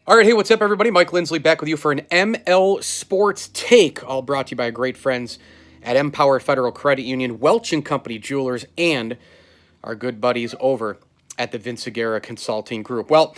All right, hey, what's up, everybody? Mike Lindsley back with you for an ML Sports Take, all brought to you by our great friends at Empower Federal Credit Union, Welch and Company Jewelers, and our good buddies over at the Vince Aguirre Consulting Group. Well,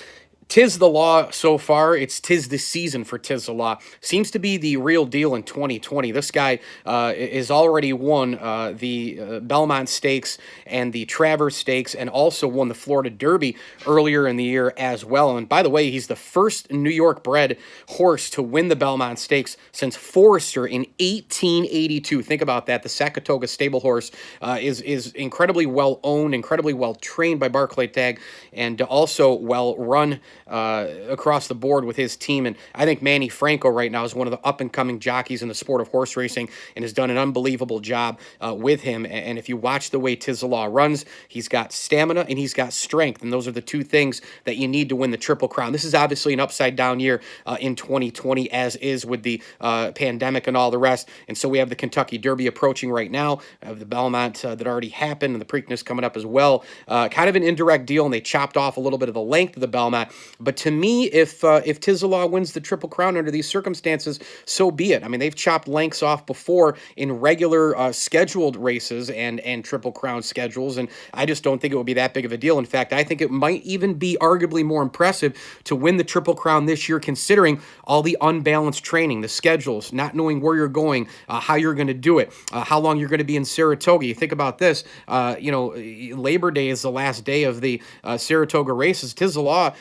Tiz the Law so far. It's Tiz the season for Tiz the Law. Seems to be the real deal in 2020. This guy has already won the Belmont Stakes and the Travers Stakes, and also won the Florida Derby earlier in the year as well. And by the way, he's the first New York bred horse to win the Belmont Stakes since Forrester in 1882. Think about that. The Saratoga stable horse is incredibly well owned, incredibly well trained by Barclay Tagg, and also well run across the board with his team. And I think Manny Franco right now is one of the up-and-coming jockeys in the sport of horse racing and has done an unbelievable job with him. And if you watch the way Tiz the Law runs, he's got stamina and he's got strength, and those are the two things that you need to win the Triple Crown. This is obviously an upside-down year in 2020, as is with the pandemic and all the rest. And so we have the Kentucky Derby approaching right now. We have the Belmont that already happened, and the Preakness coming up as well. Kind of an indirect deal, and they chopped off a little bit of the length of the Belmont. But to me, if Tiz the Law wins the Triple Crown under these circumstances, so be it. I mean, they've chopped lengths off before in regular scheduled races and Triple Crown schedules, and I just don't think it would be that big of a deal. In fact, I think it might even be arguably more impressive to win the Triple Crown this year, considering all the unbalanced training, the schedules, not knowing where you're going, how you're going to do it, how long you're going to be in Saratoga. You think about this, Labor Day is the last day of the Saratoga races. Tiz the Law,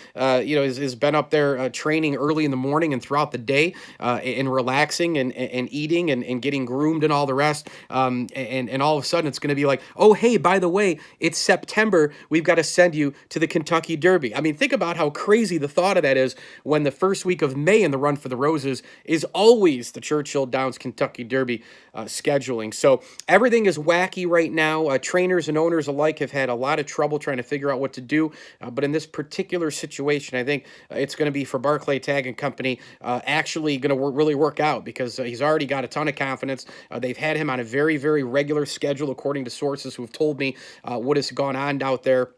has been up there training early in the morning and throughout the day, and relaxing and eating and getting groomed and all the rest. And all of a sudden it's going to be like, oh, hey, by the way, it's September. We've got to send you to the Kentucky Derby. I mean, think about how crazy the thought of that is, when the first week of May in the Run for the Roses is always the Churchill Downs Kentucky Derby scheduling. So everything is wacky right now. Trainers and owners alike have had a lot of trouble trying to figure out what to do. But in this particular situation, I think it's going to be for Barclay Tagg and Company actually going to really work out, because he's already got a ton of confidence. They've had him on a very, very regular schedule, according to sources who have told me what has gone on out there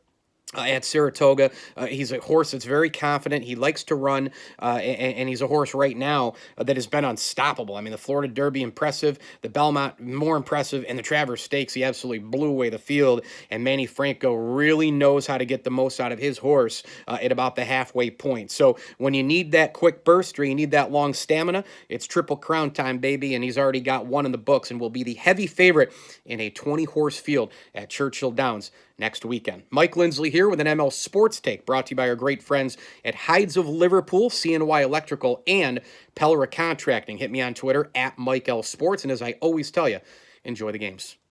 at Saratoga. He's a horse that's very confident. He likes to run, and he's a horse right now that has been unstoppable. I mean, the Florida Derby, impressive. The Belmont, more impressive. And the Travers Stakes, he absolutely blew away the field. And Manny Franco really knows how to get the most out of his horse at about the halfway point. So when you need that quick burst or you need that long stamina, it's Triple Crown time, baby. And he's already got one in the books and will be the heavy favorite in a 20-horse field at Churchill Downs next weekend. Mike Lindsley here with an ML Sports Take, brought to you by our great friends at Hides of Liverpool, CNY Electrical, and Pelra Contracting. Hit me on Twitter at Mike L Sports, and as I always tell you, enjoy the games.